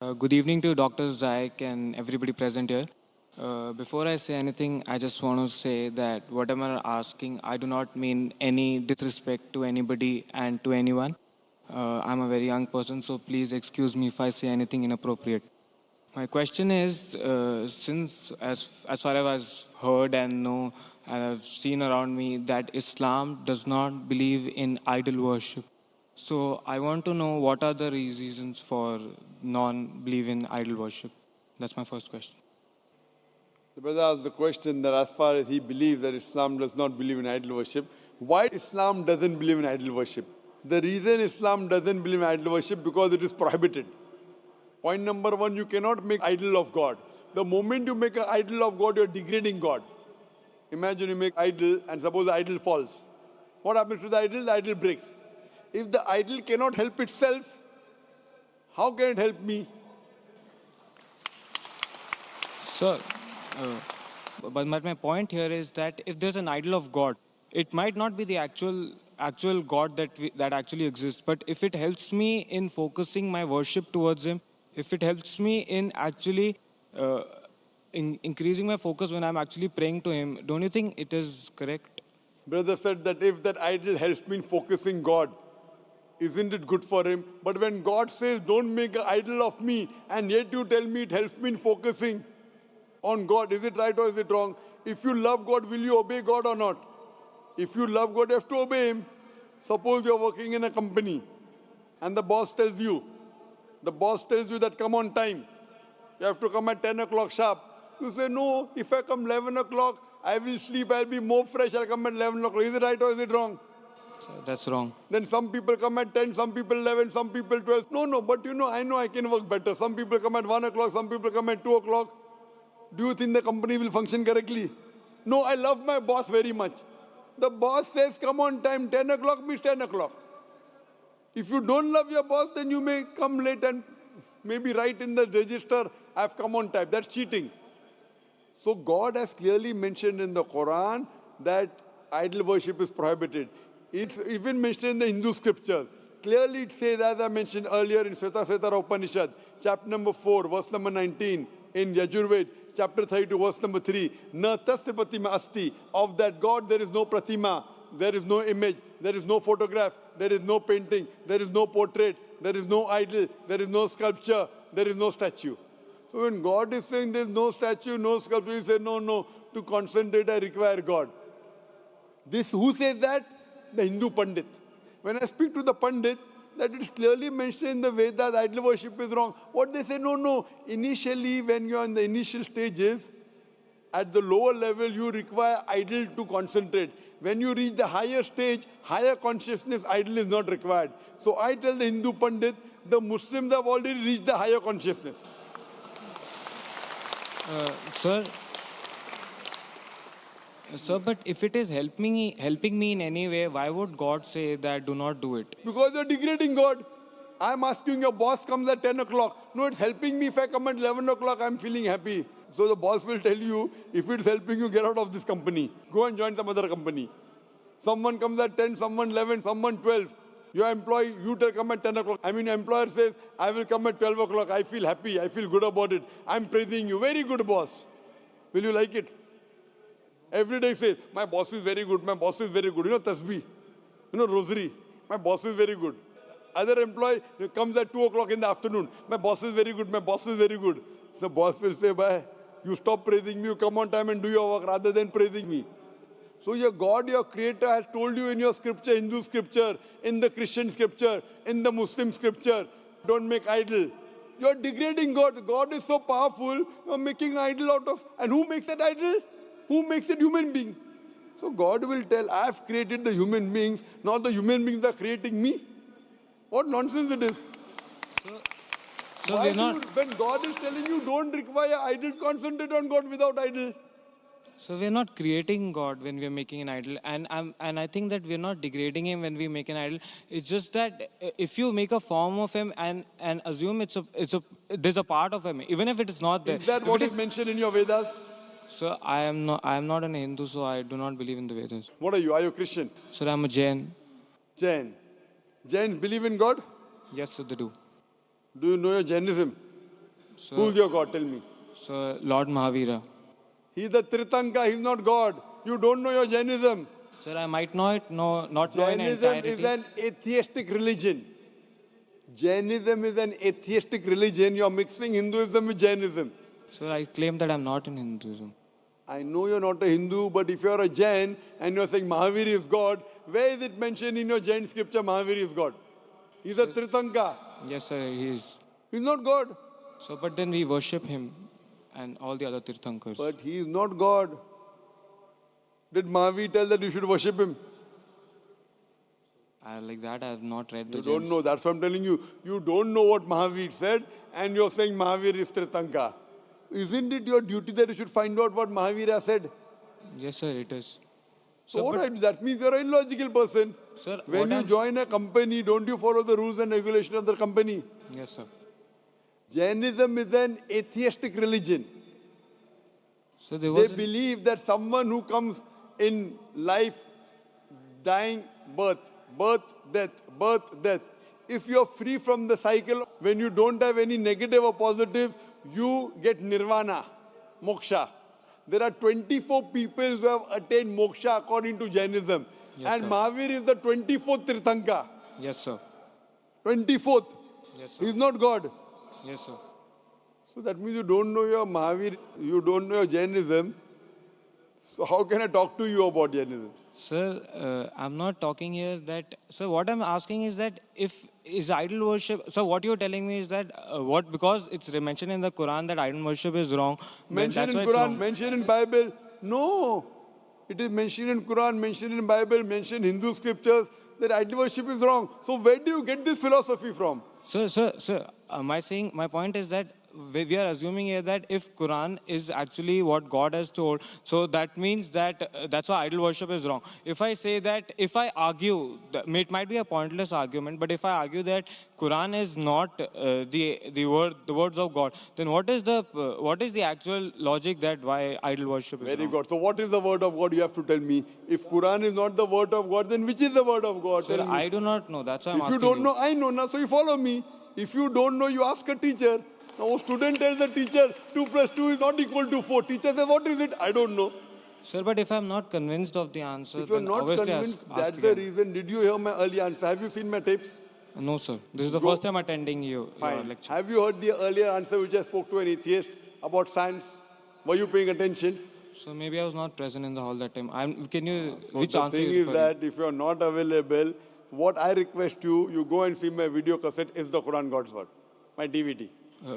Good evening to Dr. Zaik and everybody present here. Before I say anything, I just want to say that whatever I'm asking, I do not mean any disrespect to anybody and to anyone. I'm a very young person, so please excuse me if I say anything inappropriate. My question is, since as far as I've heard and know and I've seen around me that Islam does not believe in idol worship. So I want to know what are the reasons for non-belief in idol worship. That's my first question. The brother asked the question that as far as he believes that Islam does not believe in idol worship, why Islam doesn't believe in idol worship? The reason Islam doesn't believe in idol worship because it is prohibited. Point number one, you cannot make idol of God. The moment you make an idol of God, you're degrading God. Imagine you make idol and suppose the idol falls. What happens to the idol? The idol breaks. If the idol cannot help itself, how can it help me? Sir, but my point here is that if there's an idol of God, it might not be the actual God that actually exists. But if it helps me in focusing my worship towards Him, if it helps me in actually increasing my focus when I'm actually praying to Him, don't you think it is correct? Brother said that if that idol helps me in focusing God, isn't it good for him? But when God says, don't make an idol of me, and yet you tell me it helps me in focusing on God, is it right or is it wrong? If you love God, will you obey God or not? If you love God, you have to obey Him. Suppose you're working in a company and the boss tells you that come on time. You have to come at 10 o'clock sharp. You say, no, if I come 11 o'clock, I will sleep, I'll be more fresh, I'll come at 11 o'clock. Is it right or is it wrong? So that's wrong. Then some people come at 10, some people 11, some people 12. No, but I know I can work better. Some people come at 1 o'clock, some people come at 2 o'clock. Do you think the company will function correctly? No, I love my boss very much. The boss says, come on time, 10 o'clock means 10 o'clock. If you don't love your boss, then you may come late and maybe write in the register, I've come on time. That's cheating. So God has clearly mentioned in the Quran that idol worship is prohibited. It's even mentioned in the Hindu scriptures. Clearly it says, as I mentioned earlier in Svetasvatara Upanishad, chapter number 4, verse number 19, in Yajurved, chapter 32, verse number 3, Na tasya pratima asti. Of that God there is no pratima, there is no image, there is no photograph, there is no painting, there is no portrait, there is no idol, there is no sculpture, there is no statue. So when God is saying there is no statue, no sculpture, you say, no, to concentrate I require God. This, who says that? The Hindu Pandit. When I speak to the Pandit, that it is clearly mentioned in the Vedas, idol worship is wrong. What they say, no. Initially, when you are in the initial stages, at the lower level, you require idol to concentrate. When you reach the higher stage, higher consciousness, idol is not required. So I tell the Hindu Pandit, the Muslims have already reached the higher consciousness. Sir, but if it is helping me in any way, why would God say that do not do it? Because you're degrading God. I'm asking your boss comes at 10 o'clock. No, it's helping me if I come at 11 o'clock, I'm feeling happy. So the boss will tell you, if it's helping you, get out of this company. Go and join some other company. Someone comes at 10, someone 11, someone 12. Your employee, you tell come at 10 o'clock. Your employer says, I will come at 12 o'clock. I feel happy. I feel good about it. I'm praising you. Very good, boss. Will you like it? Every day say, my boss is very good, my boss is very good. Tasbih, rosary, my boss is very good. Other employee comes at 2 o'clock in the afternoon, my boss is very good, my boss is very good. The boss will say, bye, you stop praising me, you come on time and do your work rather than praising me. So your God, your creator has told you in your scripture, Hindu scripture, in the Christian scripture, in the Muslim scripture, don't make idol. You're degrading God. God is so powerful, you're making idol out of, and who makes that idol? Who makes it human being? So God will tell, I have created the human beings, not the human beings are creating me. What nonsense it is. So we're not... When God is telling you don't require idol, concentrate on God without idol. So we're not creating God when we're making an idol, and I think that we're not degrading Him when we make an idol. It's just that if you make a form of Him and assume there's a part of Him, even if it is not there. Is that what is mentioned in your Vedas? Sir, I am not an Hindu, so I do not believe in the Vedas. What are you? Are you a Christian? Sir, I'm a Jain. Jains believe in God? Yes, sir, they do. Do you know your Jainism? Who's your God? Tell me. So Lord Mahavira. He's the Tritanka. He's not God. You don't know your Jainism. Sir, I might not know in Jainism entirety. is an atheistic religion. Jainism is an atheistic religion. You're mixing Hinduism with Jainism. Sir, I claim that I'm not in Hinduism. I know you're not a Hindu, but if you're a Jain and you're saying Mahavir is God, where is it mentioned in your Jain scripture Mahavir is God? He's a Tritanka. Yes, sir, he is. He's not God. So, but then we worship him and all the other Tirthankars. But he is not God. Did Mahavir tell that you should worship him? Like that, I have not read the You don't Jains. know. That's what I'm telling you. You don't know what Mahavir said, and you're saying Mahavir is Tritanka. Isn't it your duty that you should find out what Mahavir has said? Yes, sir, it is. So but- that means you're an illogical person. Sir, When what you I'm- join a company, don't you follow the rules and regulations of the company? Yes, sir. Jainism is an atheistic religion. So there They was. believe that someone who comes in life, dying, birth, death. If you're free from the cycle, when you don't have any negative or positive, you get nirvana, moksha. There are 24 people who have attained moksha according to Jainism. Yes, and sir. Mahavir is the 24th Tirthanka. Yes, sir. 24th. Yes, sir. He's not God. Yes, sir. So that means you don't know your Mahavir, you don't know your Jainism. So how can I talk to you about Jainism? Sir, I'm not talking here that. Sir, what I'm asking is that if is idol worship. So what you're telling me is that because it's mentioned in the Quran that idol worship is wrong. then Mentioned that's in why it's Quran, wrong. mentioned in Bible. No. It is mentioned in Quran, mentioned in Bible, mentioned in Hindu scriptures that idol worship is wrong. So where do you get this philosophy from? Sir, my point is that we are assuming here that if Quran is actually what God has told, so that means that that's why idol worship is wrong. If I say that, if I argue, it might be a pointless argument, but if I argue that Quran is not the words of God, then what is the actual logic that why idol worship is Very wrong? good. So what is the word of God? You have to tell me. If Quran is not the word of God, then which is the word of God? Sir, Tell me. I do not know. That's why I'm If you asking don't know, I know now, so you follow me. If you don't know, you ask a teacher. Now a student tells the teacher 2 plus 2 is not equal to 4. Teacher says, what is it? I don't know. Sir, but if I'm not convinced of the answer, If you're then not obviously convinced, ask that's the again. reason. Did you hear my earlier answer? Have you seen my tapes? No, sir. This is the Go. first time attending your Fine. lecture. Have you heard the earlier answer which I spoke to an atheist about science? Were you paying attention? So maybe I was not present in the hall that time. Can you, which The answer thing is is for that if you're not available, what I request you, you go and see my video cassette, Is the Quran God's Word? My DVD.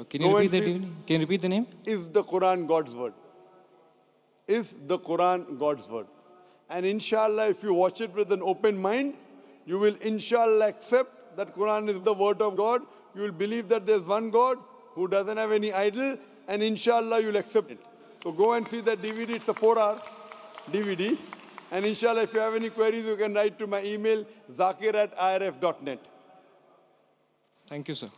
Can you Go repeat and the see- name? Can you repeat the name? Is the Quran God's Word? Is the Quran God's Word? And inshallah, if you watch it with an open mind, you will inshallah accept that Quran is the word of God. You will believe that there's one God who doesn't have any idol, and inshallah you'll accept it. So go and see that DVD. It's a 4-hour DVD. And inshallah, if you have any queries, you can write to my email, zakir@irf.net. Thank you, sir.